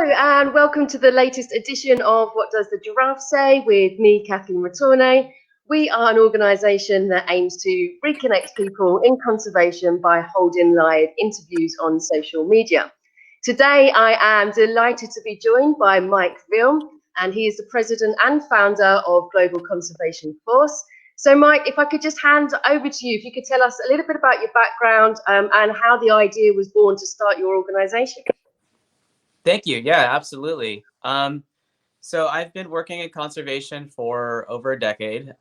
and welcome to the latest edition of What Does the Giraffe Say with me, Kathleen Retourne. We are an organisation that aims to reconnect people in conservation by holding live interviews on social media. Today, I am delighted to be joined by Mike Veale, and he is the president and founder of Global Conservation Force. So, Mike, if I could just hand over to you, if you could tell us a little bit about your background and how the idea was born to start your organisation. Thank you. Yeah, absolutely. So I've been working in conservation for over a decade.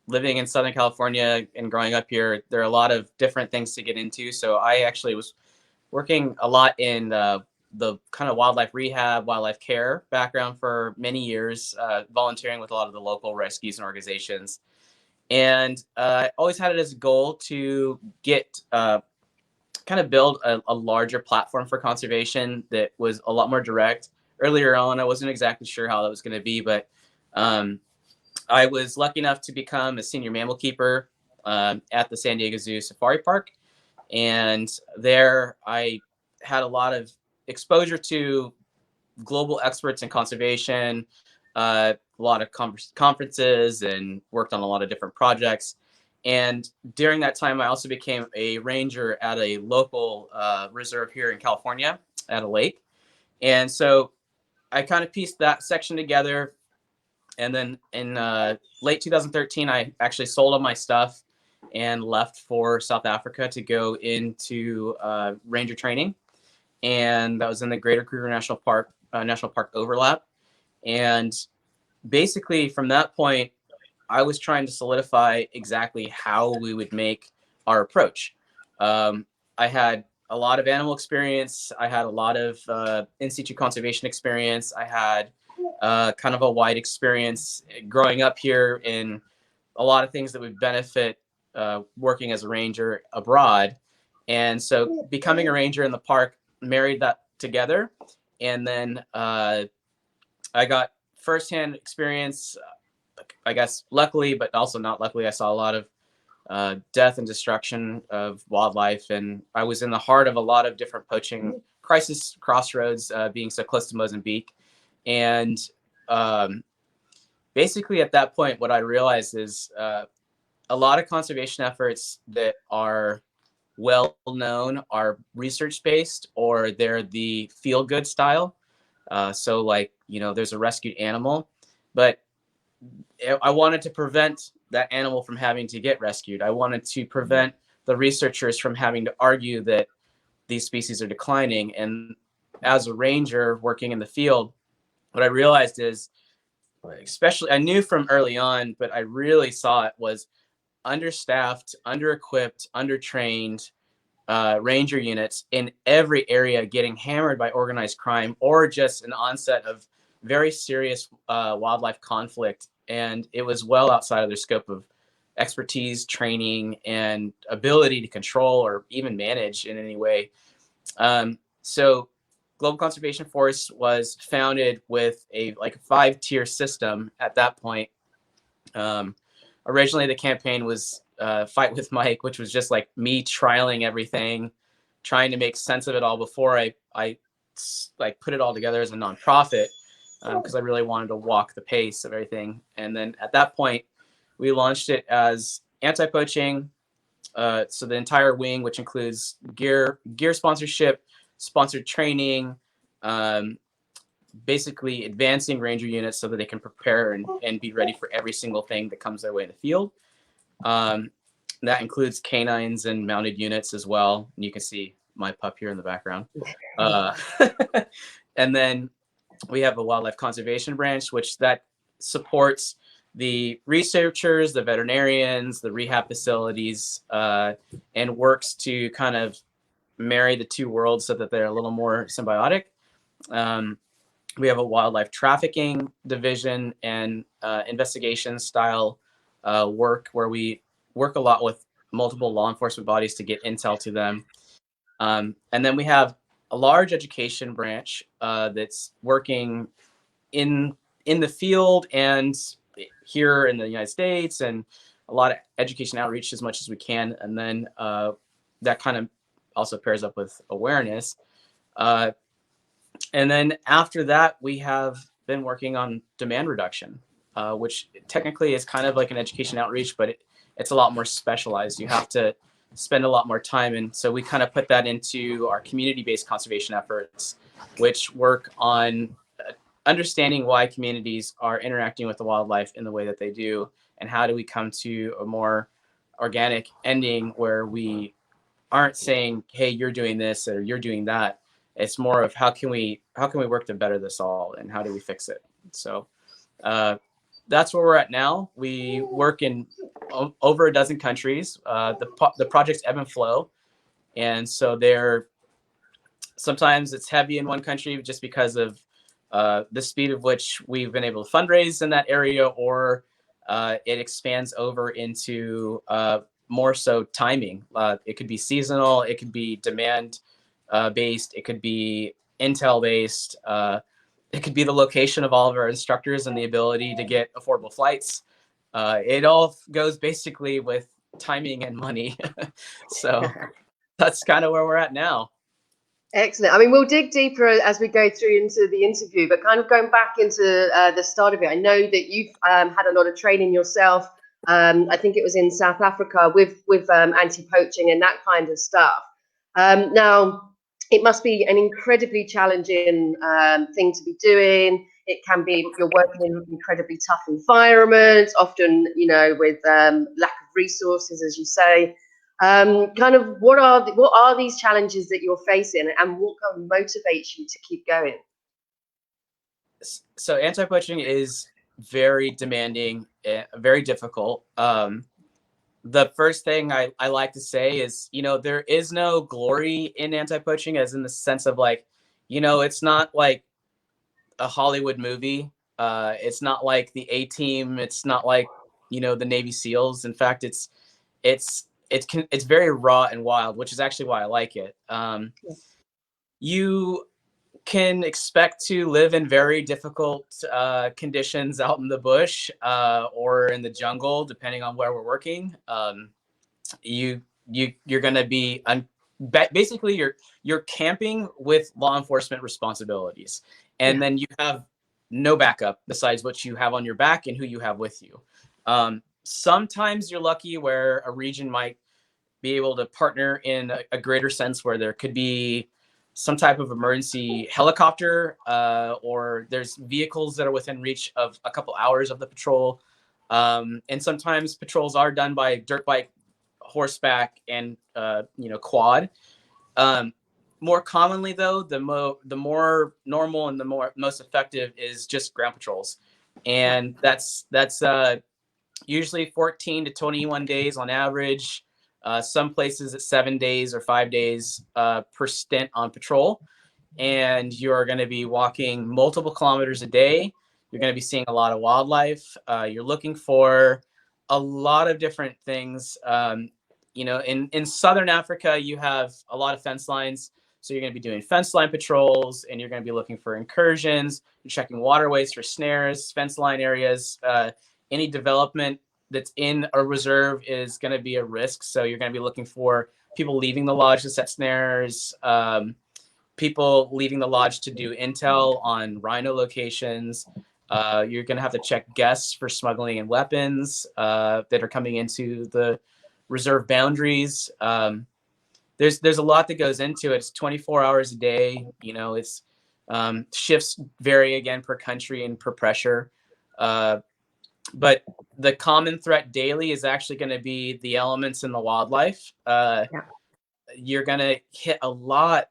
Living in Southern California and growing up here, there are a lot of different things to get into. So I actually was working a lot in the kind of wildlife rehab, wildlife care background for many years, volunteering with a lot of the local rescues and organizations. And I always had it as a goal to get kind of build a larger platform for conservation that was a lot more direct. Earlier on, I wasn't exactly sure how that was going to be, but I was lucky enough to become a senior mammal keeper at the San Diego Zoo Safari Park. And there I had a lot of exposure to global experts in conservation, a lot of conferences, and worked on a lot of different projects. And during that time, I also became a ranger at a local reserve here in California at a lake. And so I kind of pieced that section together. And then in late 2013, I actually sold all my stuff and left for South Africa to go into ranger training. And that was in the Greater Kruger National Park overlap. And basically from that point, I was trying to solidify exactly how we would make our approach. I had a lot of animal experience. I had a lot of in situ conservation experience. I had kind of a wide experience growing up here in a lot of things that would benefit working as a ranger abroad. And so becoming a ranger in the park married that together. And then I got firsthand experience. I guess luckily, but also not luckily, I saw a lot of death and destruction of wildlife. And I was in the heart of a lot of different poaching crisis crossroads, being so close to Mozambique. And basically at that point, what I realized is a lot of conservation efforts that are well known are research based, or they're the feel good style. So like, there's a rescued animal, but I wanted to prevent that animal from having to get rescued. I wanted to prevent the researchers from having to argue that these species are declining. And as a ranger working in the field, what I realized is, especially I knew from early on, but I really saw it was understaffed, under-equipped, under-trained ranger units in every area getting hammered by organized crime or just an onset of very serious wildlife conflict. And it was well outside of their scope of expertise, training, and ability to control or even manage in any way. So Global Conservation Force was founded with a 5-tier system at that point. Originally, the campaign was Fight with Mike, which was just like me trialing everything, trying to make sense of it all before I put it all together as a nonprofit, because I really wanted to walk the pace of everything. And then at that point, we launched it as Antipoaching. So the entire wing, which includes gear sponsorship, sponsored training, basically advancing ranger units so that they can prepare and be ready for every single thing that comes their way in the field. That includes canines and mounted units as well. And you can see my pup here in the background. And then we have a wildlife conservation branch, which that supports the researchers, the veterinarians, the rehab facilities, and works to kind of marry the two worlds so that they're a little more symbiotic. We have a wildlife trafficking division and investigation style work where we work a lot with multiple law enforcement bodies to get intel to them. And then we have a large education branch that's working in the field and here in the United States, and a lot of education outreach as much as we can. And then that kind of also pairs up with awareness. And then after that, we have been working on demand reduction, which technically is kind of like an education outreach, but it's a lot more specialized. You have to spend a lot more time. And so we kind of put that into our community-based conservation efforts, which work on understanding why communities are interacting with the wildlife in the way that they do, and how do we come to a more organic ending where we aren't saying, hey, you're doing this or you're doing that. It's more of how can we work to better this all, and how do we fix it. So that's where we're at now. We work in over a dozen countries. The projects ebb and flow, and so they're sometimes it's heavy in one country just because of the speed of which we've been able to fundraise in that area, or it expands over into more so timing. It could be seasonal, it could be demand based, it could be intel based, it could be the location of all of our instructors and the ability to get affordable flights. It all goes basically with timing and money. So that's kind of where we're at now. Excellent. I mean, we'll dig deeper as we go through into the interview, but kind of going back into the start of it, I know that you've had a lot of training yourself. I think it was in South Africa with anti-poaching and that kind of stuff. Now, it must be an incredibly challenging thing to be doing. It can be, you're working in incredibly tough environments, often, you know, with lack of resources, as you say. Kind of what are these challenges that you're facing, and what kind of motivates you to keep going? So anti-poaching is very demanding, very difficult. The first thing I like to say is, you know, there is no glory in anti-poaching, as in the sense of like, you know, it's not like a Hollywood movie. It's not like the A-Team. It's not like, you know, the Navy SEALs. In fact, it's very raw and wild, which is actually why I like it. You can expect to live in very difficult conditions out in the bush or in the jungle, depending on where we're working. You're going to be basically you're camping with law enforcement responsibilities, and then you have no backup besides what you have on your back and who you have with you. Sometimes you're lucky where a region might be able to partner in a greater sense, where there could be some type of emergency helicopter, or there's vehicles that are within reach of a couple hours of the patrol. And sometimes patrols are done by dirt bike, horseback, and you know, quad. More commonly, though, the more normal and the most effective is just ground patrols, and that's usually 14 to 21 days on average. Some places at 7 days or 5 days per stint on patrol. And you're going to be walking multiple kilometers a day. You're going to be seeing a lot of wildlife. You're looking for a lot of different things. You know, in Southern Africa, you have a lot of fence lines. So you're going to be doing fence line patrols, and you're going to be looking for incursions. You're checking waterways for snares, fence line areas. Any development that's in a reserve is going to be a risk. So you're going to be looking for people leaving the lodge to set snares, people leaving the lodge to do intel on rhino locations. You're going to have to check guests for smuggling and weapons that are coming into the reserve boundaries. There's a lot that goes into it. It's 24 hours a day. You know, it's shifts vary again per country and per pressure. But the common threat daily is actually going to be the elements in the wildlife. You're going to hit a lot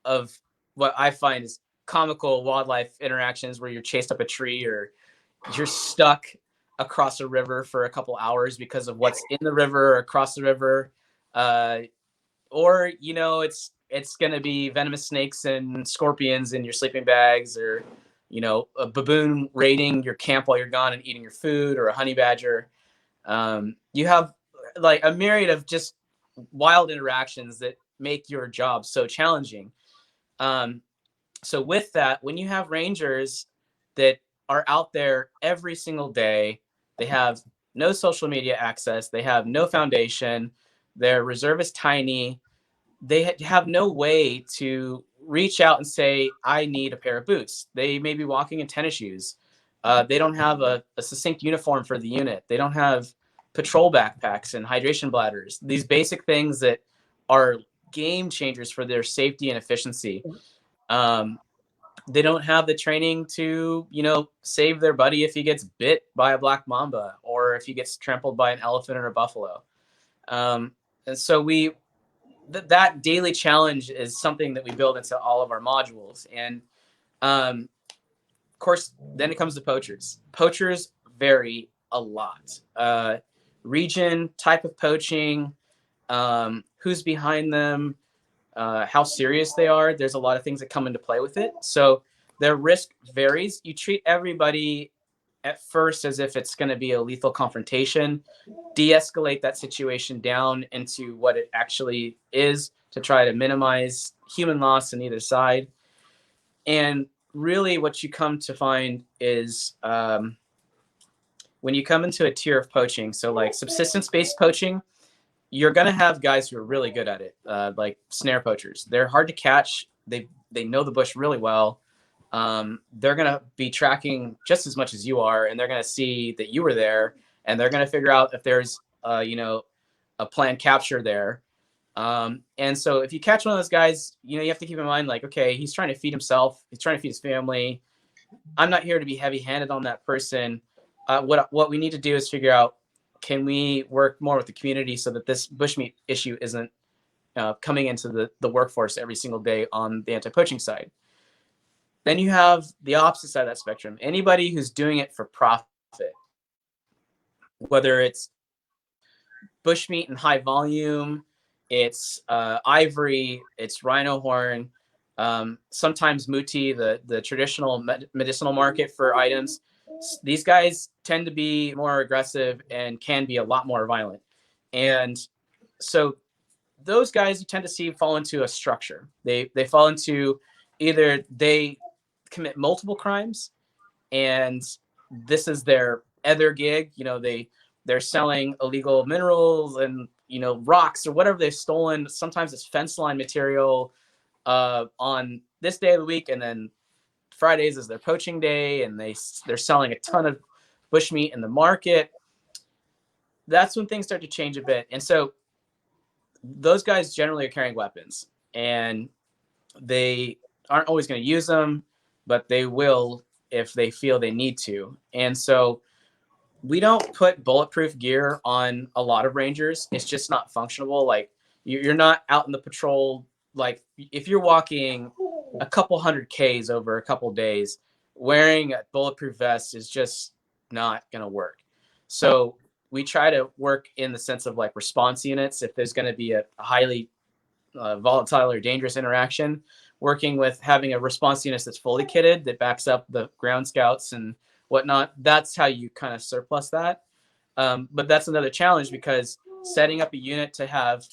of what I find is comical wildlife interactions, where you're chased up a tree, or you're stuck across a river for a couple hours because of what's in the river or across the river. Or, you know, it's going to be venomous snakes and scorpions in your sleeping bags, or, you know, a baboon raiding your camp while you're gone and eating your food, or a honey badger. You have like a myriad of just wild interactions that make your job so challenging. So with that, when you have rangers that are out there every single day, they have no social media access, they have no foundation, their reserve is tiny, they have no way to reach out and say, I need a pair of boots. They may be walking in tennis shoes. They don't have a succinct uniform for the unit. They don't have patrol backpacks and hydration bladders. These basic things that are game changers for their safety and efficiency. They don't have the training to, save their buddy if he gets bit by a black mamba or if he gets trampled by an elephant or a buffalo. And so that daily challenge is something that we build into all of our modules. And of course, then it comes to poachers. Poachers vary a lot. Region, type of poaching, who's behind them, how serious they are. There's a lot of things that come into play with it. So their risk varies. You treat everybody at first as if it's going to be a lethal confrontation, de-escalate that situation down into what it actually is to try to minimize human loss on either side. And really what you come to find is when you come into a tier of poaching, so like subsistence-based poaching, you're going to have guys who are really good at it, like snare poachers. They're hard to catch. They know the bush really well. They're going to be tracking just as much as you are, and they're going to see that you were there, and they're going to figure out if there's, a planned capture there. And so if you catch one of those guys, you have to keep in mind, like, okay, he's trying to feed himself. He's trying to feed his family. I'm not here to be heavy-handed on that person. What we need to do is figure out, can we work more with the community so that this bushmeat issue isn't coming into the workforce every single day on the anti-poaching side? Then you have the opposite side of that spectrum. Anybody who's doing it for profit, whether it's bushmeat in high volume, it's ivory, it's rhino horn, sometimes muti, the traditional medicinal market for items. These guys tend to be more aggressive and can be a lot more violent. And so those guys you tend to see fall into a structure. They fall into either they commit multiple crimes and this is their other gig. They're selling illegal minerals and, rocks or whatever they've stolen. Sometimes it's fence line material on this day of the week. And then Fridays is their poaching day, and they're selling a ton of bushmeat in the market. That's when things start to change a bit. And so those guys generally are carrying weapons, and they aren't always going to use them, but they will if they feel they need to. And so we don't put bulletproof gear on a lot of rangers. It's just not functional. Like, you're not out in the patrol. Like, if you're walking a couple 100 Ks over a couple days, wearing a bulletproof vest is just not going to work. So we try to work in the sense of like response units. If there's going to be a highly volatile or dangerous interaction, working with having a response unit that's fully kitted that backs up the ground scouts and whatnot. That's how you kind of surplus that. But that's another challenge, because setting up a unit to have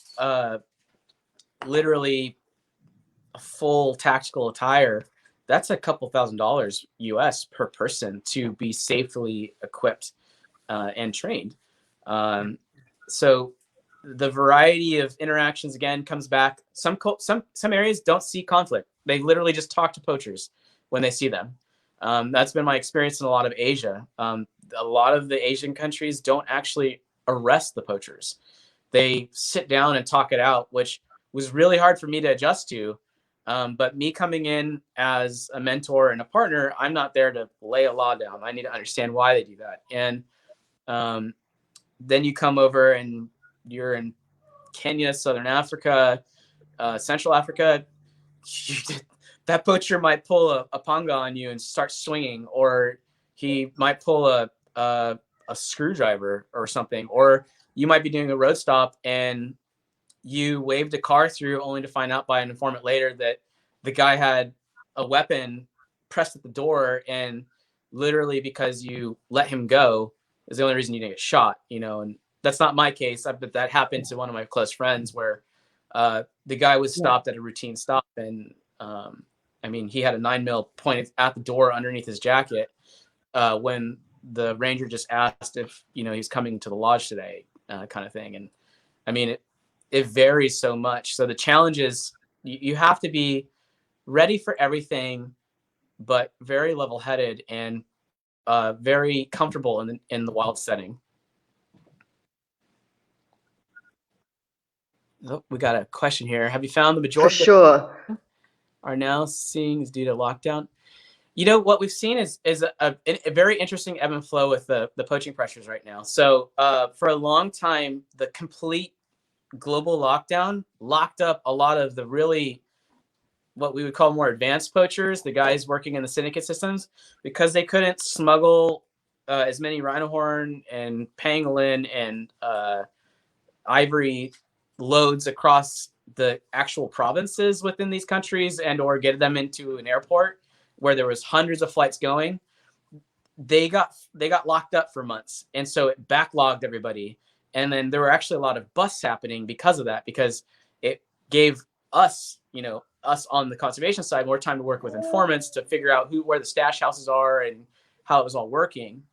literally a full tactical attire, that's a couple $1,000s US per person to be safely equipped and trained. So the variety of interactions again comes back. Some areas don't see conflict. They literally just talk to poachers when they see them. That's been my experience in a lot of Asia. A lot of the Asian countries don't actually arrest the poachers. They sit down and talk it out, which was really hard for me to adjust to. But me coming in as a mentor and a partner, I'm not there to lay a law down. I need to understand why they do that. And then you come over and you're in Kenya, Southern Africa, Central Africa. That poacher might pull a panga on you and start swinging, or he might pull a screwdriver or something, or you might be doing a road stop and you waved a car through only to find out by an informant later that the guy had a weapon pressed at the door, and literally because you let him go is the only reason you didn't get shot, and that's not my case, but that happened to one of my close friends where the guy was stopped at a routine stop, and he had a 9mm pointed at the door underneath his jacket when the ranger just asked if he's coming to the lodge today, kind of thing. And it varies so much. So the challenge is you have to be ready for everything, but very level-headed and very comfortable in the wild setting. Oh, we got a question here. Have you found the majority For sure. are now seeing is due to lockdown? You know, what we've seen is a very interesting ebb and flow with the poaching pressures right now. So for a long time, the complete global lockdown locked up a lot of the really what we would call more advanced poachers, the guys working in the syndicate systems, because they couldn't smuggle as many rhino horn and pangolin and ivory loads across the actual provinces within these countries and or get them into an airport where there was hundreds of flights going. They got locked up for months, and so it backlogged everybody. And then there were actually a lot of busts happening because of that, because it gave us, us on the conservation side, more time to work with informants to figure out where the stash houses are and how it was all working.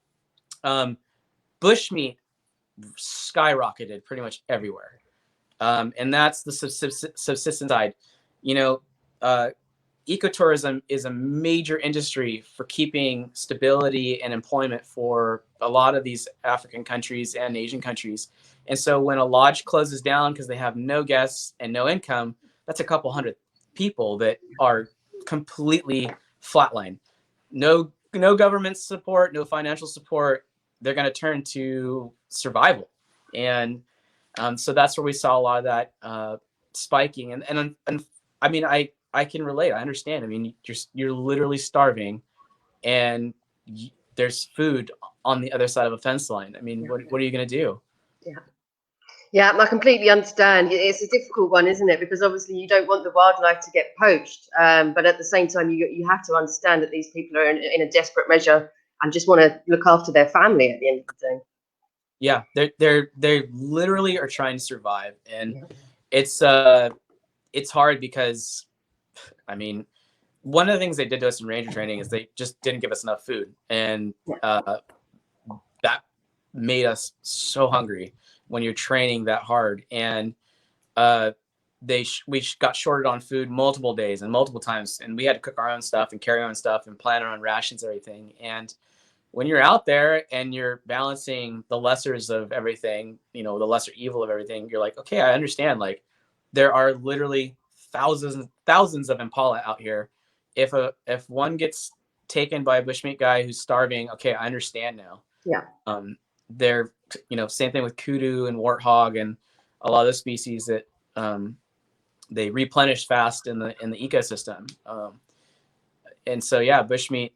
Bushmeat skyrocketed pretty much everywhere. And that's the subsistence side. Ecotourism is a major industry for keeping stability and employment for a lot of these African countries and Asian countries. And so when a lodge closes down because they have no guests and no income, that's a couple hundred people that are completely flatline. No government support, no financial support. They're going to turn to survival. And so that's where we saw a lot of that spiking. And I mean, I can relate. I understand. I mean, you're literally starving, and there's food on the other side of a fence line. I mean, what are you going to do? Yeah, I completely understand. It's a difficult one, isn't it? Because obviously you don't want the wildlife to get poached, but at the same time, you have to understand that these people are in a desperate measure and just want to look after their family at the end of the day. Yeah, they literally are trying to survive, and it's hard because, I mean, one of the things they did to us in ranger training is they just didn't give us enough food, and that made us so hungry when you're training that hard. And we got shorted on food multiple days and multiple times, and we had to cook our own stuff and carry our own stuff and plan our own rations and everything. And when you're out there and you're balancing the lessers of everything, the lesser evil of everything, you're like, okay, I understand. Like, there are literally thousands of impala out here. If one gets taken by a bushmeat guy who's starving, okay, I understand now. Yeah. They're, same thing with kudu and warthog and a lot of the species that they replenish fast in the ecosystem. And so, yeah, bushmeat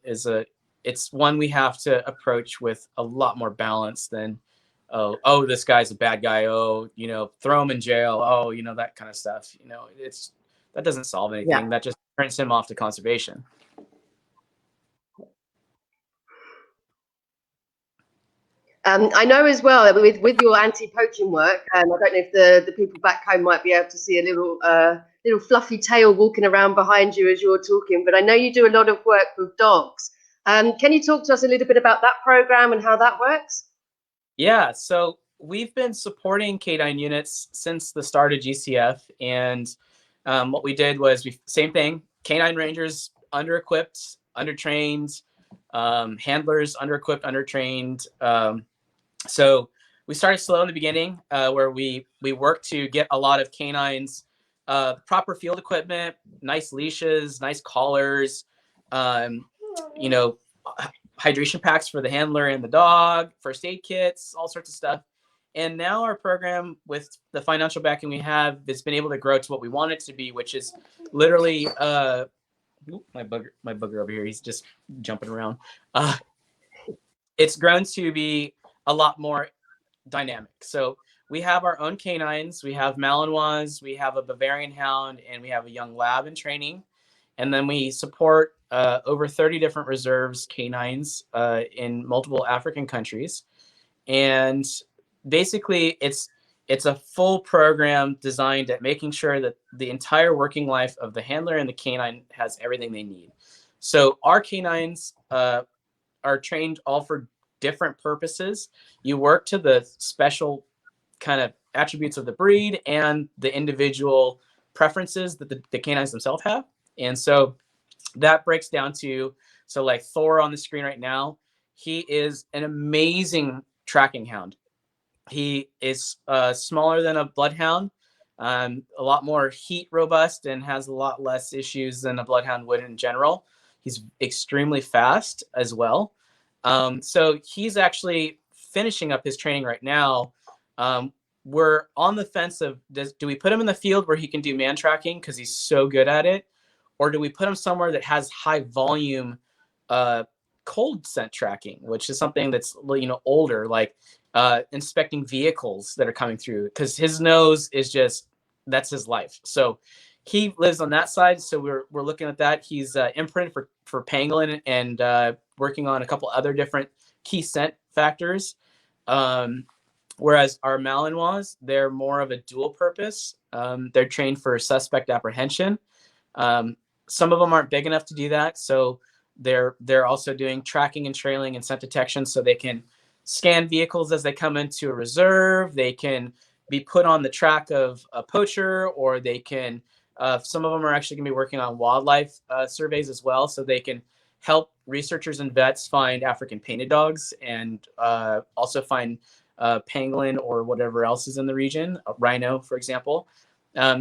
it's one we have to approach with a lot more balance than, oh, this guy's a bad guy. Oh, throw him in jail. Oh, that kind of stuff. That doesn't solve anything. Yeah. That just turns him off to conservation. I know as well that with your anti-poaching work, I don't know if the people back home might be able to see a little fluffy tail walking around behind you as you're talking, but I know you do a lot of work with dogs. Can you talk to us a little bit about that program and how that works? Yeah, so we've been supporting canine units since the start of GCF, and what we did was same thing, canine rangers under-equipped, under-trained, handlers under-equipped, under-trained. So we started slow in the beginning, where we worked to get a lot of canines, proper field equipment, nice leashes, nice collars, hydration packs for the handler and the dog, first aid kits, all sorts of stuff. And now our program, with the financial backing we have, has been able to grow to what we want it to be, which is literally my bugger over here, he's just jumping around. It's grown to be a lot more dynamic. So we have our own canines, we have Malinois, we have a Bavarian hound, and we have a young lab in training. And then we support over 30 different reserves canines in multiple African countries. And basically, it's a full program designed at making sure that the entire working life of the handler and the canine has everything they need. So our canines are trained all for different purposes. You work to the special kind of attributes of the breed and the individual preferences that the canines themselves have. And so that breaks down to, so like Thor on the screen right now, he is an amazing tracking hound. He is smaller than a bloodhound, a lot more heat robust, and has a lot less issues than a bloodhound would in general. He's extremely fast as well. So he's actually finishing up his training right now. We're on the fence of, do we put him in the field where he can do man tracking because he's so good at it, or do we put him somewhere that has high volume cold scent tracking, which is something that's, you know, older, like inspecting vehicles that are coming through, because his nose is just, that's his life. So he lives on that side. So we're looking at that. He's imprinted for pangolin and working on a couple other different key scent factors. Whereas our Malinois, they're more of a dual purpose. They're trained for suspect apprehension. Some of them aren't big enough to do that, so they're also doing tracking and trailing and scent detection, so they can scan vehicles as they come into a reserve. They can be put on the track of a poacher, or they can, some of them are actually going to be working on wildlife surveys as well, so they can help researchers and vets find African painted dogs, and also find pangolin or whatever else is in the region, a rhino, for example.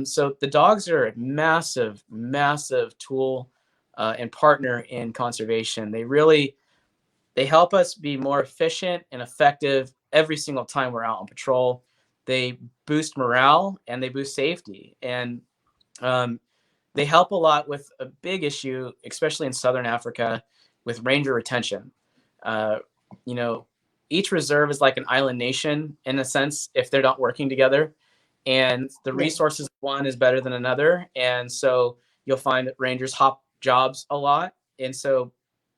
So the dogs are a massive, massive tool and partner in conservation. They help us be more efficient and effective every single time we're out on patrol. They boost morale and they boost safety. And they help a lot with a big issue, especially in Southern Africa, with ranger retention. You know, each reserve is like an island nation in a sense if they're not working together. And the resources of one is better than another. And so you'll find that rangers hop jobs a lot. And so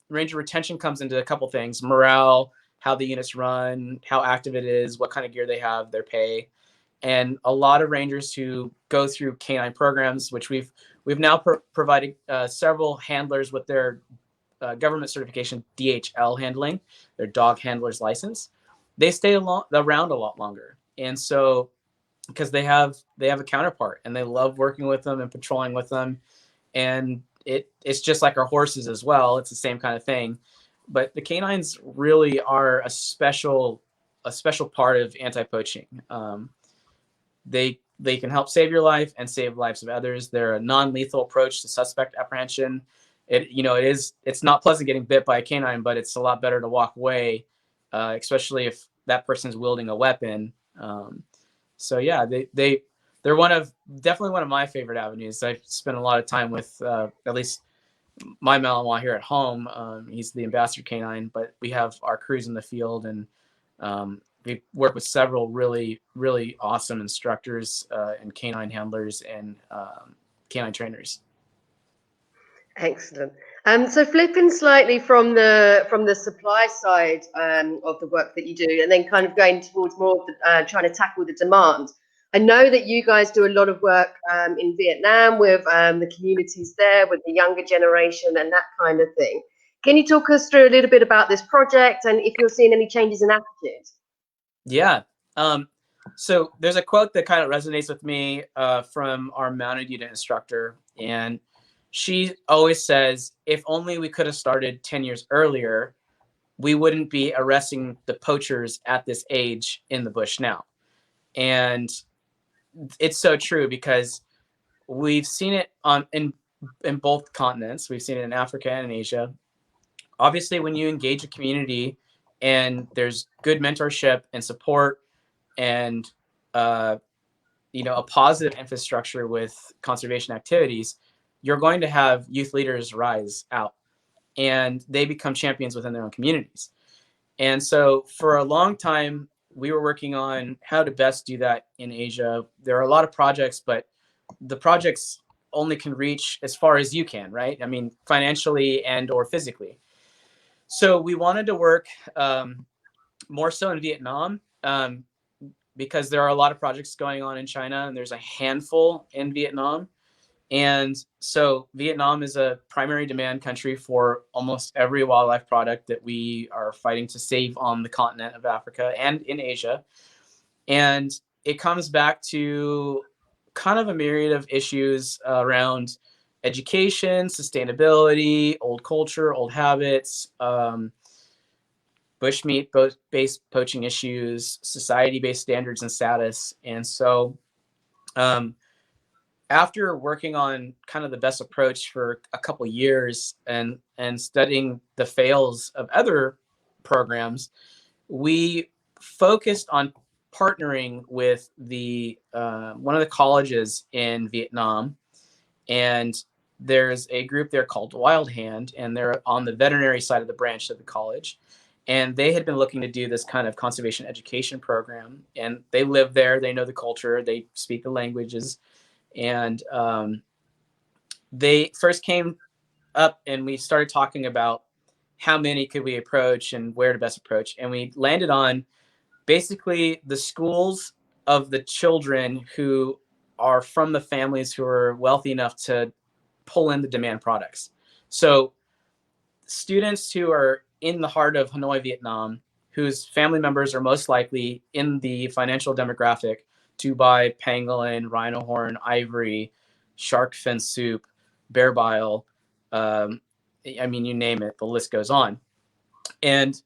ranger retention comes into a couple things: morale, how the units run, how active it is, what kind of gear they have, their pay. And a lot of rangers who go through canine programs, which we've now provided several handlers with their government certification, DHL handling, their dog handler's license. They stay around a lot longer. And so, because they have a counterpart and they love working with them and patrolling with them. And it's just like our horses as well. It's the same kind of thing. But the canines really are a special part of anti-poaching. They can help save your life and save lives of others. They're a non-lethal approach to suspect apprehension. It's not pleasant getting bit by a canine, but it's a lot better to walk away, especially if that person's wielding a weapon. So yeah, they're definitely one of my favorite avenues. I've spent a lot of time with at least my Malinois here at home. He's the ambassador canine, but we have our crews in the field, and we work with several really, really awesome instructors and canine handlers and canine trainers. Excellent. So flipping slightly from the supply side of the work that you do, and then kind of going towards more of the, trying to tackle the demand. I know that you guys do a lot of work in Vietnam with the communities there, with the younger generation and that kind of thing. Can you talk us through a little bit about this project and if you're seeing any changes in attitude? Yeah. So there's a quote that kind of resonates with me from our mounted unit instructor, and she always says, if only we could have started 10 years earlier, we wouldn't be arresting the poachers at this age in the bush now. And it's so true, because we've seen it in both continents. We've seen it in Africa and in Asia. Obviously, when you engage a community and there's good mentorship and support and a positive infrastructure with conservation activities, you're going to have youth leaders rise out and they become champions within their own communities. And so for a long time, we were working on how to best do that in Asia. There are a lot of projects, but the projects only can reach as far as you can, right? I mean, financially and or physically. So we wanted to work more so in Vietnam, because there are a lot of projects going on in China, and there's a handful in Vietnam. And so Vietnam is a primary demand country for almost every wildlife product that we are fighting to save on the continent of Africa and in Asia. And it comes back to kind of a myriad of issues around education, sustainability, old culture, old habits, bushmeat-based poaching issues, society-based standards and status. And so after working on kind of the best approach for a couple years and studying the fails of other programs, we focused on partnering with the one of the colleges in Vietnam, and there's a group there called Wild Hand, and they're on the veterinary side of the branch of the college. And they had been looking to do this kind of conservation education program, and they live there, they know the culture, they speak the languages, and they first came up and we started talking about how many could we approach and where to best approach, and we landed on basically the schools of the children who are from the families who are wealthy enough to pull in the demand products. So students who are in the heart of Hanoi, Vietnam, whose family members are most likely in the financial demographic to buy pangolin, rhino horn, ivory, shark fin soup, bear bile, I mean, you name it, the list goes on. And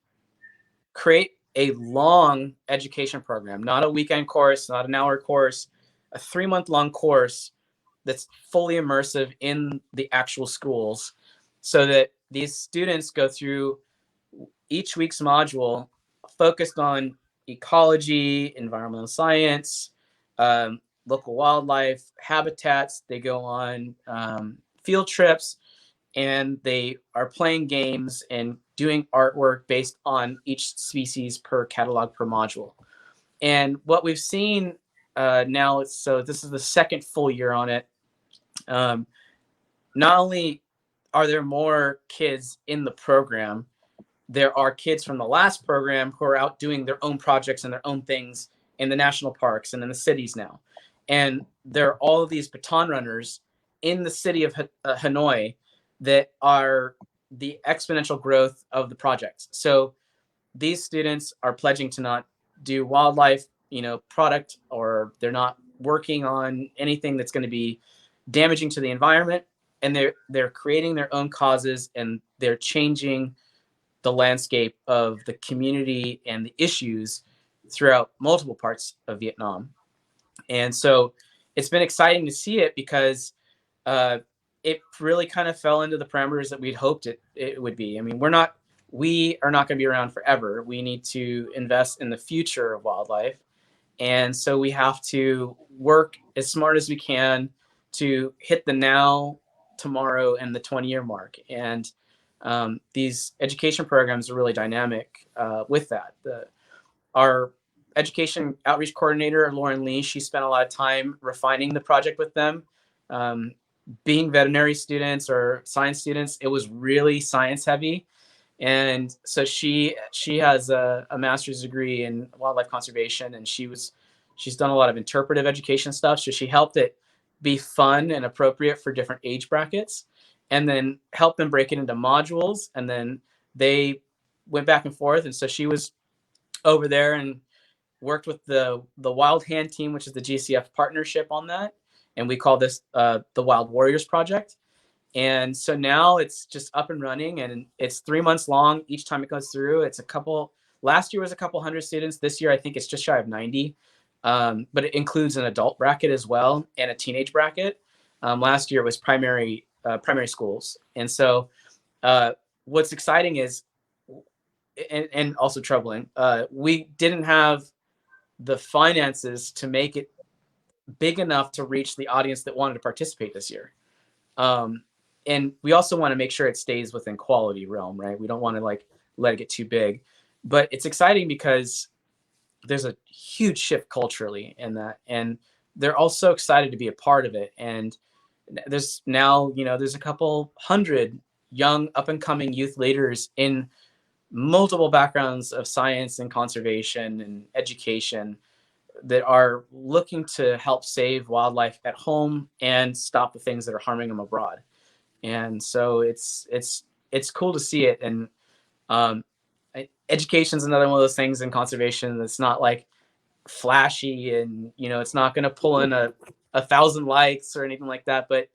create a long education program, not a weekend course, not an hour course, a 3-month long course that's fully immersive in the actual schools, so that these students go through each week's module focused on ecology, environmental science, local wildlife, habitats. They go on field trips, and they are playing games and doing artwork based on each species per catalog per module. And what we've seen now, so this is the second full year on it. Not only are there more kids in the program, there are kids from the last program who are out doing their own projects and their own things in the national parks and in the cities now. And there are all of these baton runners in the city of Hanoi that are the exponential growth of the projects. So these students are pledging to not do wildlife, product, or they're not working on anything that's going to be damaging to the environment. And they're creating their own causes, and they're changing the landscape of the community and the issues throughout multiple parts of Vietnam. And so it's been exciting to see it, because it really kind of fell into the parameters that we'd hoped it would be. I mean, we are not going to be around forever. We need to invest in the future of wildlife. And so we have to work as smart as we can to hit the now, tomorrow, and the 20-year mark. And these education programs are really dynamic with that. Our education outreach coordinator, Lauren Lee, she spent a lot of time refining the project with them. Being veterinary students or science students, it was really science heavy. And so she has a master's degree in wildlife conservation, and she's done a lot of interpretive education stuff. So she helped it be fun and appropriate for different age brackets, and then helped them break it into modules. And then they went back and forth. And so she was over there and worked with the Wild Hand team, which is the GCF partnership on that. And we call this the Wild Warriors Project. And so now it's just up and running, and it's 3 months long each time it goes through. Last year was a couple hundred students. This year, I think it's just shy of 90. But it includes an adult bracket as well and a teenage bracket. Last year was primary schools. And so what's exciting is, and also troubling, we didn't have the finances to make it big enough to reach the audience that wanted to participate this year. And we also want to make sure it stays within quality realm, right? We don't want to let it get too big. But it's exciting because there's a huge shift culturally in that, and they're all so excited to be a part of it. And there's now, there's a couple hundred young up and coming youth leaders in multiple backgrounds of science and conservation and education that are looking to help save wildlife at home and stop the things that are harming them abroad. And so it's cool to see it. And education is another one of those things in conservation that's not flashy, and it's not going to pull in a 1,000 likes or anything like that, but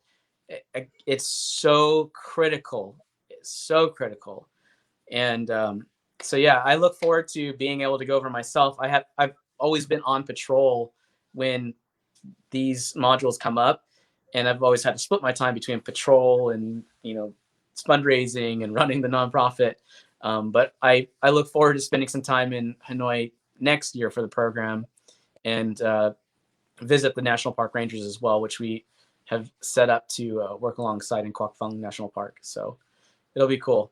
it's so critical. It's so critical. And so yeah, I look forward to being able to go over myself. I've always been on patrol when these modules come up, and I've always had to split my time between patrol and fundraising and running the nonprofit. But I look forward to spending some time in Hanoi next year for the program, and visit the national park rangers as well, which we have set up to work alongside in Quoc Phuong National Park. So it'll be cool.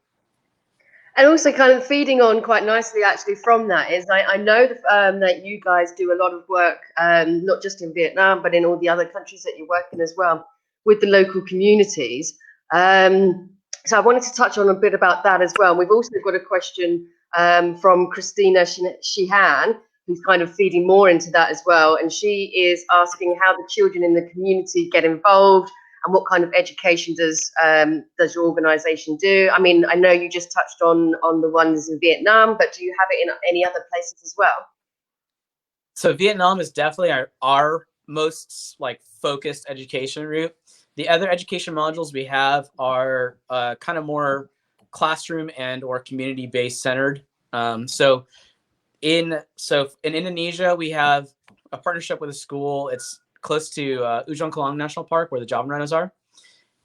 And also, kind of feeding on quite nicely, actually, from that is I know that you guys do a lot of work, not just in Vietnam, but in all the other countries that you work in as well, with the local communities. So I wanted to touch on a bit about that as well. And we've also got a question from Christina Shihan, who's kind of feeding more into that as well. And she is asking how the children in the community get involved, and what kind of education does your organisation do? I mean, I know you just touched on the ones in Vietnam, but do you have it in any other places as well? So Vietnam is definitely our most focused education route. The other education modules we have are kind of more classroom and or community based centered. So in Indonesia, we have a partnership with a school. It's close to Ujung Kulon National Park, where the Javan rhinos are.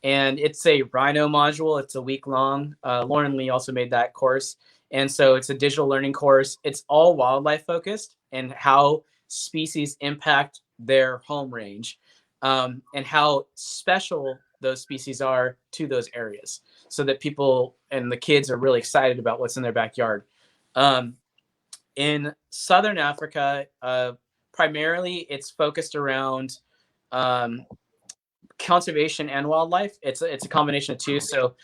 And it's a rhino module. It's a week long. Lauren Lee also made that course. And so it's a digital learning course. It's all wildlife focused and how species impact their home range, and how special those species are to those areas, so that people and the kids are really excited about what's in their backyard. In Southern Africa, primarily it's focused around conservation and wildlife. It's a combination of two. So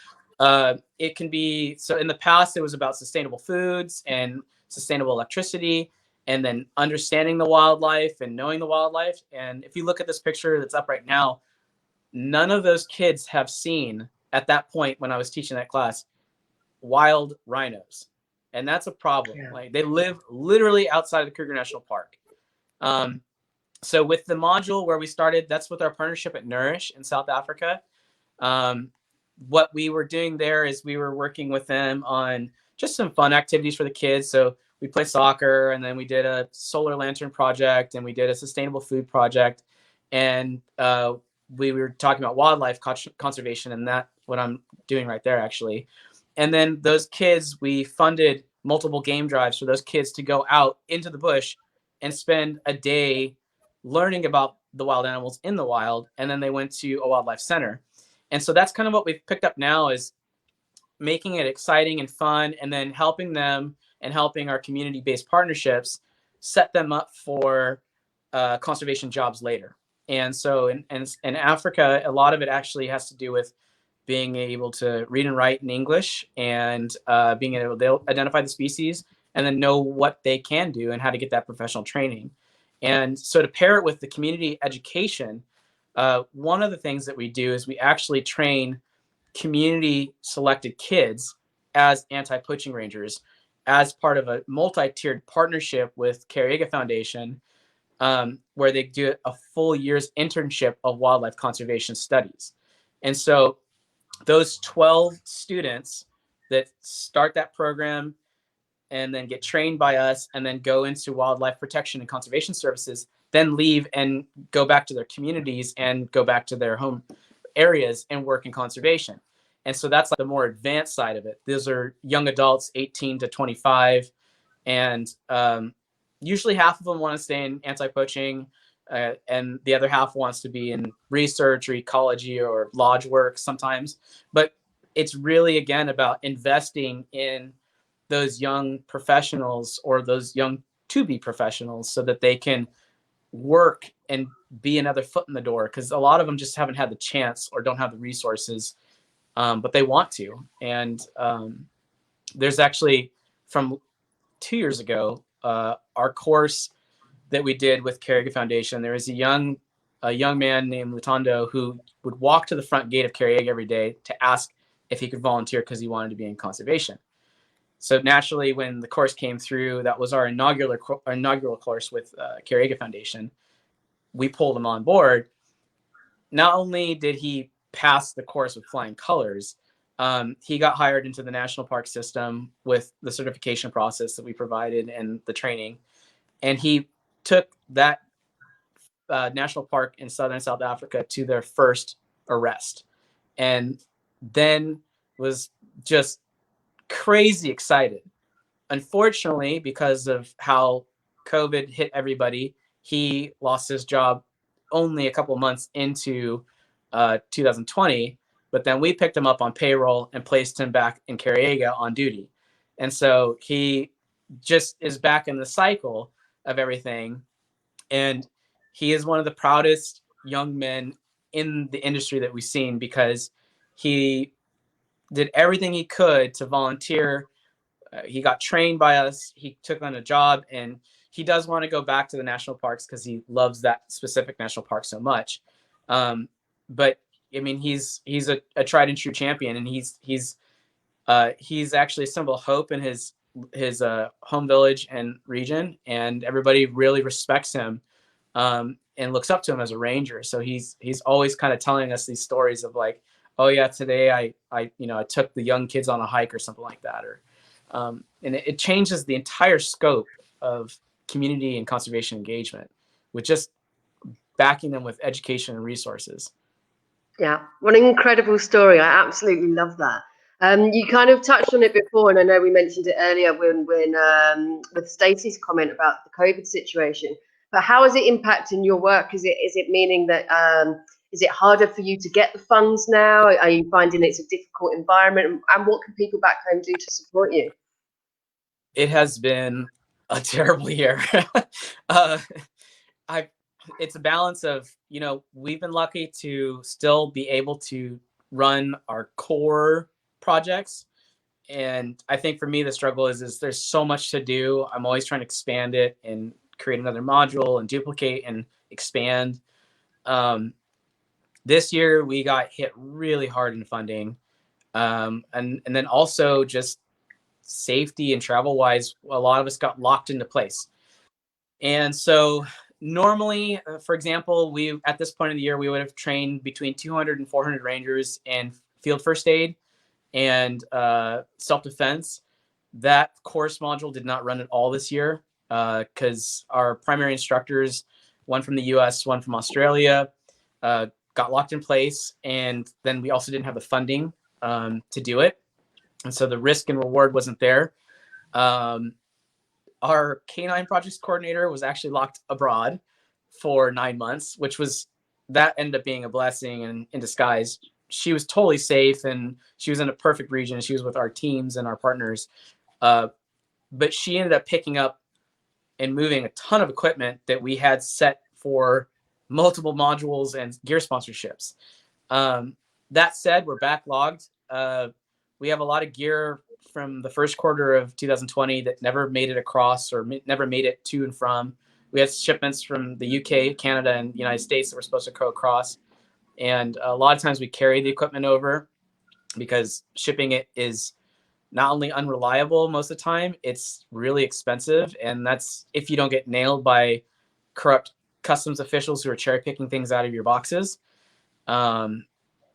it can be, so in the past it was about sustainable foods and sustainable electricity, and then understanding the wildlife and knowing the wildlife. And if you look at this picture that's up right now, none of those kids have seen, at that point when I was teaching that class, wild rhinos. And that's a problem. Yeah. They live literally outside of the Kruger National Park. So with the module where we started, that's with our partnership at Nourish in South Africa. What we were doing there is we were working with them on just some fun activities for the kids. So we play soccer, and then we did a solar lantern project, and we did a sustainable food project. And we were talking about wildlife conservation, and that's what I'm doing right there, actually. And then those kids, we funded multiple game drives for those kids to go out into the bush and spend a day learning about the wild animals in the wild. And then they went to a wildlife center. And so that's kind of what we've picked up now, is making it exciting and fun, and then helping them and helping our community-based partnerships set them up for conservation jobs later. And so in Africa, a lot of it actually has to do with being able to read and write in English, and being able to identify the species and then know what they can do and how to get that professional training. And so to pair it with the community education, one of the things that we do is we actually train community selected kids as anti-poaching rangers as part of a multi-tiered partnership with Cariega Foundation, where they do a full year's internship of wildlife conservation studies. And so those 12 students that start that program and then get trained by us and then go into wildlife protection and conservation services, then leave and go back to their communities and go back to their home areas and work in conservation. And so that's the more advanced side of it. Those are young adults, 18 to 25. And usually half of them want to stay in anti-poaching, and the other half wants to be in research or ecology or lodge work sometimes. But it's really, again, about investing in those young professionals, or those young to-be professionals, so that they can work and be another foot in the door, because a lot of them just haven't had the chance or don't have the resources, but they want to. And there's actually, from 2 years ago, our course that we did with Cariega Foundation, there was a young man named Lutondo who would walk to the front gate of Cariega every day to ask if he could volunteer because he wanted to be in conservation. So naturally, when the course came through, that was our inaugural course with Cariega Foundation. We pulled him on board. Not only did he passed the course with flying colors. He got hired into the national park system with the certification process that we provided and the training. And he took that national park in southern South Africa to their first arrest. And then was just crazy excited. Unfortunately, because of how COVID hit everybody, he lost his job only a couple months into 2020. But then we picked him up on payroll and placed him back in Cariega on duty. And so he just is back in the cycle of everything. And he is one of the proudest young men in the industry that we've seen, because he did everything he could to volunteer. He got trained by us. He took on a job, and he does want to go back to the national parks because he loves that specific national park so much. But I mean, he's a tried and true champion, and he's actually a symbol of hope in his home village and region, and everybody really respects him and looks up to him as a ranger. So he's always kind of telling us these stories of like, oh yeah, today I took the young kids on a hike or something like that, or and it changes the entire scope of community and conservation engagement with just backing them with education and resources. Yeah, what an incredible story. I absolutely love that. You kind of touched on it before, and I know we mentioned it earlier when with Stacey's comment about the COVID situation. But how is it impacting your work? Is it meaning that is it harder for you to get the funds now? Are you finding it's a difficult environment? And what can people back home do to support you? It has been a terrible year. It's a balance of, we've been lucky to still be able to run our core projects. And I think for me, the struggle is there's so much to do. I'm always trying to expand it and create another module and duplicate and expand. This year we got hit really hard in funding. And then also just safety and travel wise, a lot of us got locked into place. And so normally, for example, at this point of the year, we would have trained between 200 and 400 rangers in field first aid and self-defense. That course module did not run at all this year because our primary instructors, one from the US, one from Australia, got locked in place. And then we also didn't have the funding to do it. And so the risk and reward wasn't there. Our canine projects coordinator was actually locked abroad for 9 months, that ended up being a blessing in disguise. She was totally safe, and she was in a perfect region. She was with our teams and our partners. But she ended up picking up and moving a ton of equipment that we had set for multiple modules and gear sponsorships. That said, we're backlogged. We have a lot of gear from the first quarter of 2020 that never made it across or never made it to and from. We had shipments from the UK, Canada, and the United States that were supposed to go across. And a lot of times we carry the equipment over because shipping it is not only unreliable most of the time, it's really expensive. And that's if you don't get nailed by corrupt customs officials who are cherry picking things out of your boxes.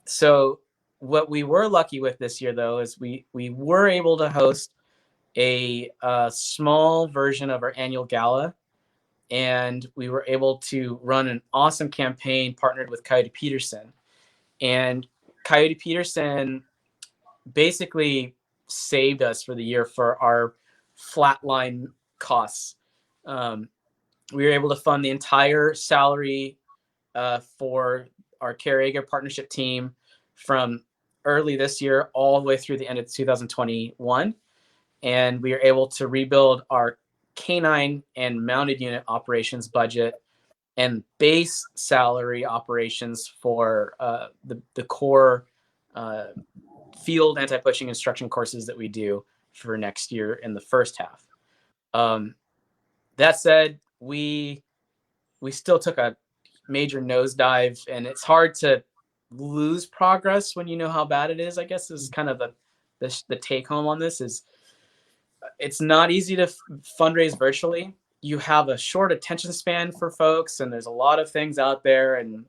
So what we were lucky with this year, though, is we were able to host a small version of our annual gala. And we were able to run an awesome campaign partnered with Coyote Peterson. And Coyote Peterson basically saved us for the year for our flatline costs. We were able to fund the entire salary for our Cariega partnership team from early this year all the way through the end of 2021. And we were able to rebuild our canine and mounted unit operations budget and base salary operations for the core field anti-poaching instruction courses that we do for next year in the first half. That said, we still took a major nosedive, and it's hard to lose progress when you know how bad it is. I guess is kind of the take home on this is it's not easy to fundraise virtually. You have a short attention span for folks, and there's a lot of things out there, and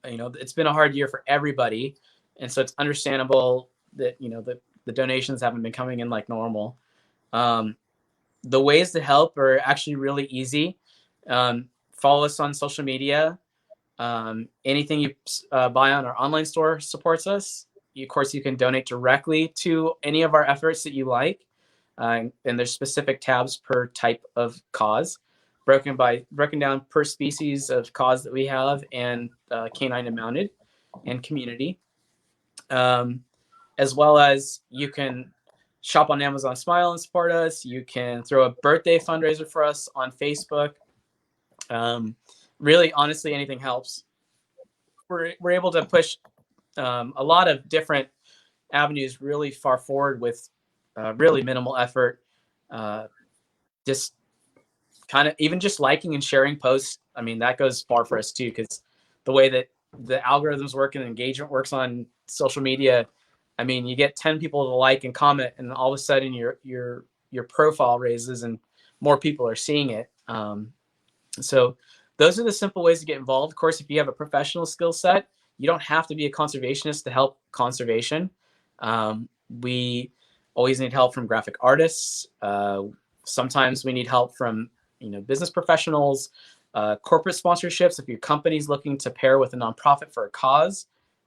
it's been a hard year for everybody, and so it's understandable that the donations haven't been coming in like normal. The ways to help are actually really easy. Follow us on social media. Anything you buy on our online store supports us. Of course, you can donate directly to any of our efforts that you like. And there's specific tabs per type of cause, broken down per species of cause that we have, and canine and mounted, and community. As well as you can shop on Amazon Smile and support us. You can throw a birthday fundraiser for us on Facebook. Really, honestly, anything helps. We're able to push a lot of different avenues really far forward with really minimal effort. Just kind of even just liking and sharing posts. I mean, that goes far for us too, because the way that the algorithms work and engagement works on social media, I mean, you get 10 people to like and comment, and all of a sudden your profile raises and more people are seeing it. So those are the simple ways to get involved. Of course, if you have a professional skill set, you don't have to be a conservationist to help conservation. We always need help from graphic artists. Sometimes we need help from business professionals, corporate sponsorships. If your company's looking to pair with a nonprofit for a cause,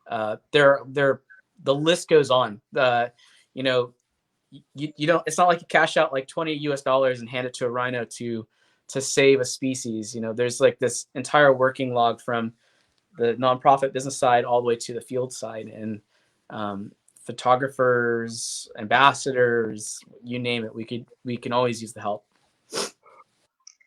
the list goes on. You don't. It's not like you cash out like $20 and hand it to a rhino to save a species. There's like this entire working log from the nonprofit business side all the way to the field side, and photographers, ambassadors, you name it. We can always use the help.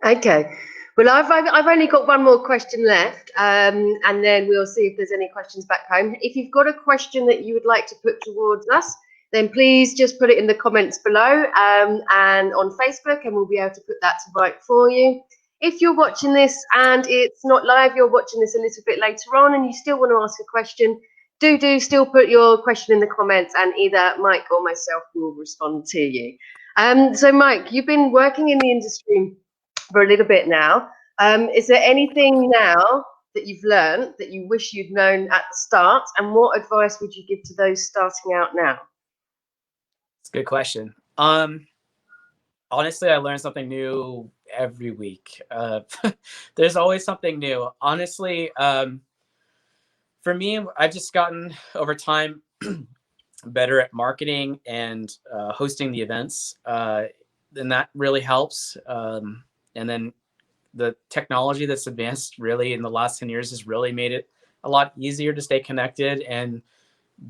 Okay. Well, I've only got one more question left, and then we'll see if there's any questions back home. If you've got a question that you would like to put towards us, then please just put it in the comments below and on Facebook, and we'll be able to put that to right for you. If you're watching this and it's not live, you're watching this a little bit later on, and you still want to ask a question, do still put your question in the comments, and either Mike or myself will respond to you. So, Mike, you've been working in the industry for a little bit now. Is there anything now that you've learned that you wish you'd known at the start, and what advice would you give to those starting out now? It's a good question. Honestly, I learn something new every week. There's always something new. Honestly, for me, I've just gotten over time better at marketing and hosting the events, and that really helps. And then the technology that's advanced really in the last 10 years has really made it a lot easier to stay connected and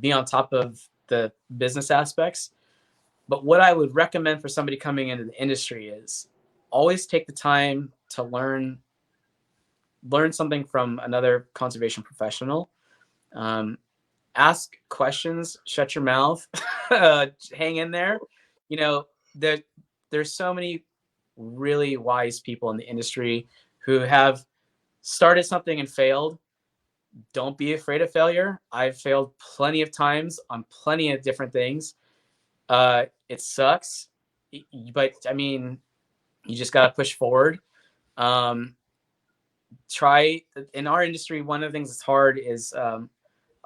be on top of the business aspects. But what I would recommend for somebody coming into the industry is always take the time to learn something from another conservation professional. Ask questions, shut your mouth, hang in there. There's so many really wise people in the industry who have started something and failed. Don't be afraid of failure. I've failed plenty of times on plenty of different things. It sucks, but I mean, you just got to push forward. Try in our industry. One of the things that's hard is a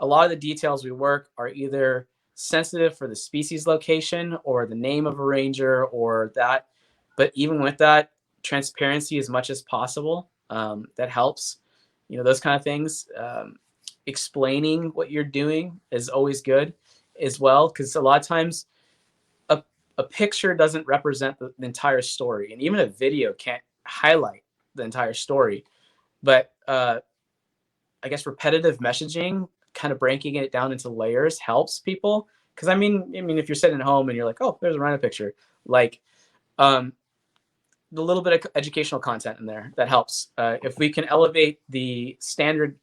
lot of the details we work are either sensitive for the species location or the name of a ranger or that. But even with that, transparency as much as possible, that helps. Those kind of things. Explaining what you're doing is always good as well, because a lot of times a picture doesn't represent the entire story, and even a video can't highlight the entire story. But I guess repetitive messaging, kind of breaking it down into layers, helps people. Because I mean, if you're sitting at home and you're like, oh, there's a rhino picture, like the little bit of educational content in there, that helps. If we can elevate the standard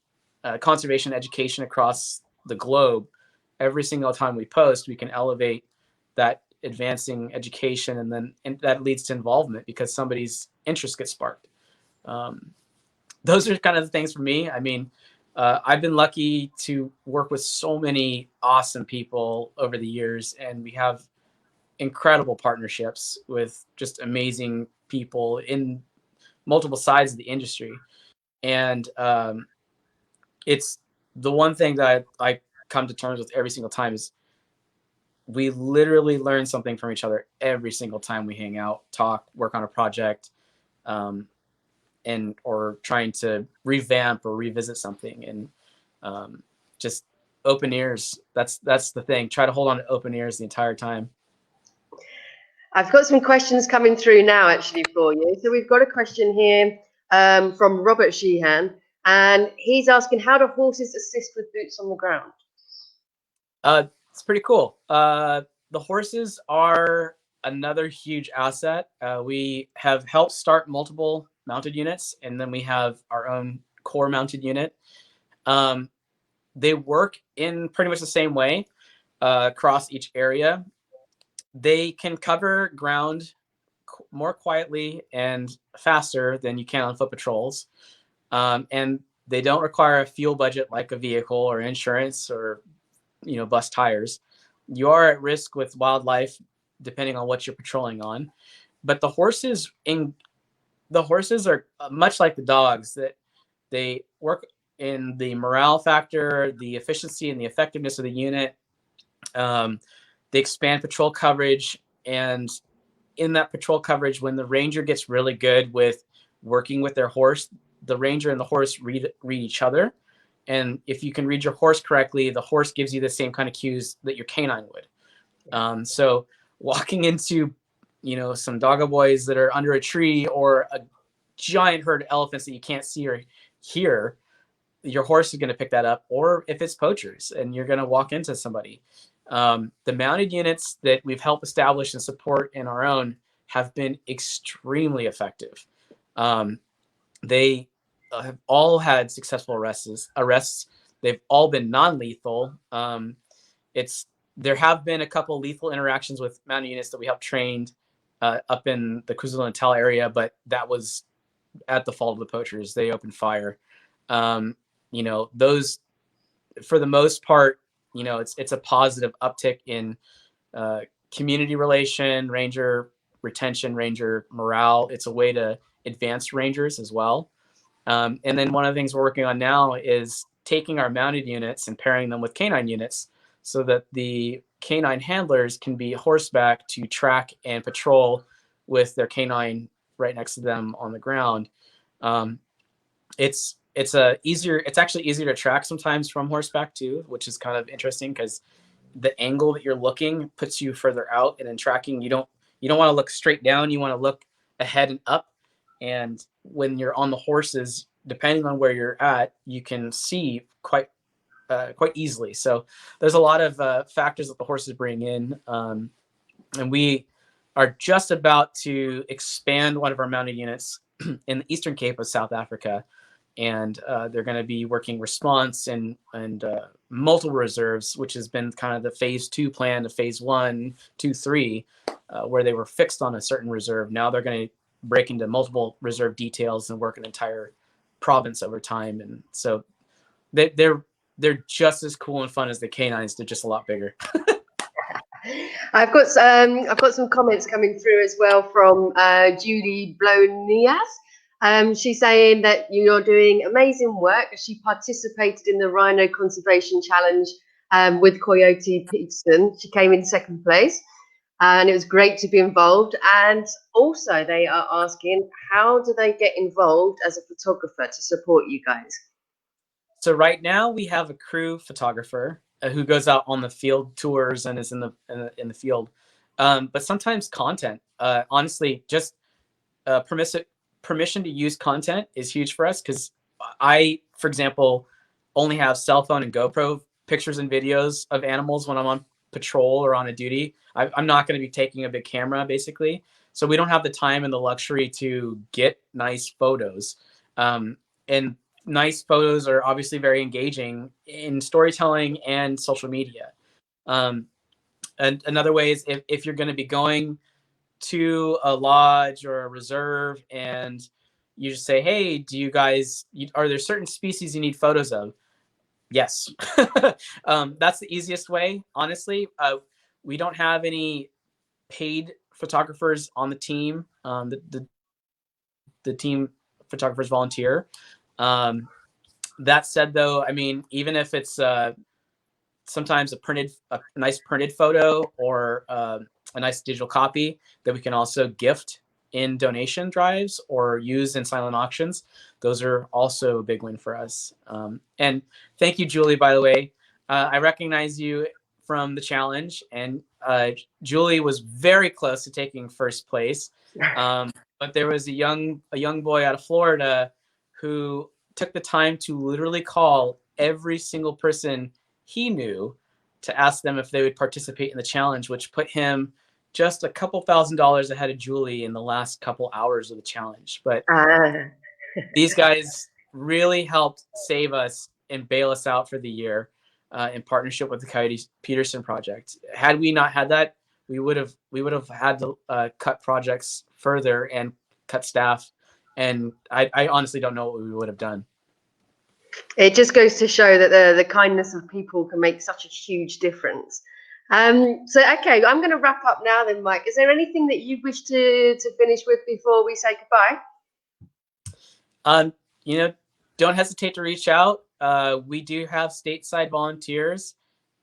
conservation education across the globe, every single time we post, we can elevate that advancing education, and that leads to involvement because somebody's interest gets sparked. Those are kind of the things for me. I mean, I've been lucky to work with so many awesome people over the years, and we have incredible partnerships with just amazing people in multiple sides of the industry. And it's the one thing that I come to terms with every single time is we literally learn something from each other every single time we hang out, talk, work on a project, and or trying to revamp or revisit something. And just open ears. That's the thing. Try to hold on to open ears the entire time. I've got some questions coming through now, actually, for you. So we've got a question here from Robert Sheehan, and he's asking, how do horses assist with boots on the ground? It's pretty cool. The horses are another huge asset. We have helped start multiple mounted units, and then we have our own core mounted unit. They work in pretty much the same way across each area. They can cover ground more quietly and faster than you can on foot patrols. And they don't require a fuel budget like a vehicle or insurance or, bust tires. You are at risk with wildlife depending on what you're patrolling on. But the horses are much like the dogs, that they work in the morale factor, the efficiency and the effectiveness of the unit. They expand patrol coverage, and in that patrol coverage, when the ranger gets really good with working with their horse, the ranger and the horse read each other. And if you can read your horse correctly, the horse gives you the same kind of cues that your canine would. So walking into, some doggo boys that are under a tree or a giant herd of elephants that you can't see or hear, your horse is going to pick that up. Or if it's poachers and you're going to walk into somebody, the mounted units that we've helped establish and support in our own have been extremely effective. They have all had successful arrests. They've all been non-lethal. There have been a couple lethal interactions with mounted units that we helped trained up in the KwaZulu-Natal area, but that was at the fault of the poachers. They opened fire. Those, for the most part, it's a positive uptick in community relation, ranger retention, ranger morale. It's a way to advance rangers as well. And then one of the things we're working on now is taking our mounted units and pairing them with canine units so that the canine handlers can be horseback to track and patrol with their canine right next to them on the ground. It's actually easier to track sometimes from horseback too, which is kind of interesting because the angle that you're looking puts you further out, and in tracking you don't want to look straight down, you want to look ahead and up. And when you're on the horses, depending on where you're at, you can see quite easily. So there's a lot of factors that the horses bring in, and we are just about to expand one of our mounted units in the Eastern Cape of South Africa. And they're going to be working response and multiple reserves, which has been kind of the phase 2 plan to phase 1, 2, 3, where they were fixed on a certain reserve. Now they're going to break into multiple reserve details and work an entire province over time. And so they're just as cool and fun as the canines. They're just a lot bigger. I've got some comments coming through as well from Julie Blonias. She's saying that you're doing amazing work. She participated in the Rhino Conservation Challenge with Coyote Peterson. She came in second place, and it was great to be involved. And also, they are asking, how do they get involved as a photographer to support you guys? So right now we have a crew photographer who goes out on the field tours and is in the field. But sometimes content, honestly, just permission to use content is huge for us, because I, for example, only have cell phone and GoPro pictures and videos of animals when I'm on patrol or on a duty. I'm not going to be taking a big camera, basically. So we don't have the time and the luxury to get nice photos. And nice photos are obviously very engaging in storytelling and social media. And another way is if you're going to be going to a lodge or a reserve and you just say, hey, do you guys, are there certain species you need photos of? Yes. That's the easiest way, honestly. We don't have any paid photographers on the team. The team photographers volunteer. That said, though, I mean, even if it's sometimes a nice printed photo or a nice digital copy that we can also gift in donation drives or use in silent auctions, those are also a big win for us. And thank you, Julie, by the way. I recognize you from the challenge, and Julie was very close to taking first place. But there was a young boy out of Florida who took the time to literally call every single person he knew to ask them if they would participate in the challenge, which put him just a couple $1,000s ahead of Julie in the last couple hours of the challenge. But these guys really helped save us and bail us out for the year in partnership with the Coyote Peterson Project. Had we not had that, we would have had to cut projects further and cut staff. And I honestly don't know what we would have done. It just goes to show that the kindness of people can make such a huge difference. So, okay, I'm going to wrap up now then, Mike. Is there anything that you wish to finish with before we say goodbye? You know, don't hesitate to reach out. We do have stateside volunteers.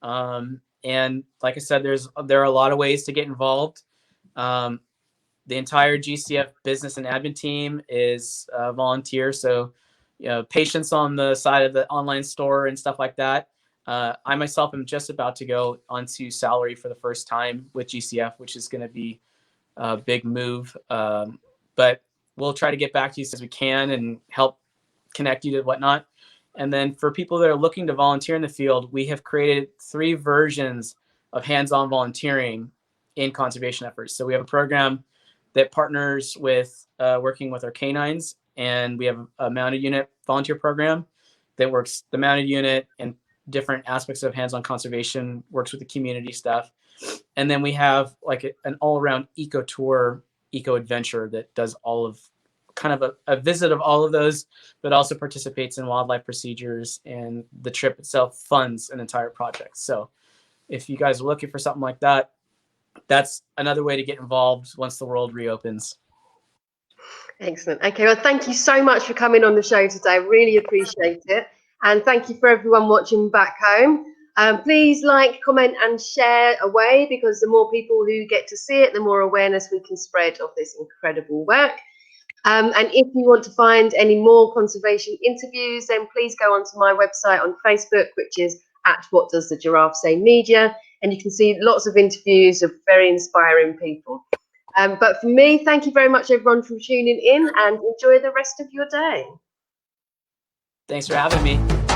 And like I said, there are a lot of ways to get involved. The entire GCF business and admin team is volunteer. So, you know, patients on the side of the online store and stuff like that. I myself am just about to go onto salary for the first time with GCF, which is going to be a big move. But we'll try to get back to you as we can and help connect you to whatnot. And then for people that are looking to volunteer in the field, we have created 3 versions of hands-on volunteering in conservation efforts. So we have a program that partners with working with our canines, and we have a mounted unit volunteer program that works the mounted unit and different aspects of hands-on conservation, works with the community stuff. And then we have like an all-around eco tour, eco adventure that does all of kind of a visit of all of those, but also participates in wildlife procedures, and the trip itself funds an entire project. So if you guys are looking for something like that, that's another way to get involved once the world reopens. Excellent. Okay, well, thank you so much for coming on the show today. Really appreciate it. And thank you for everyone watching back home. Please like, comment, and share away, because the more people who get to see it, the more awareness we can spread of this incredible work. And if you want to find any more conservation interviews, then please go onto my website on Facebook, which is @WhatDoesTheGiraffeSayMedia, and you can see lots of interviews of very inspiring people. But for me, thank you very much, everyone, for tuning in, and enjoy the rest of your day. Thanks for having me.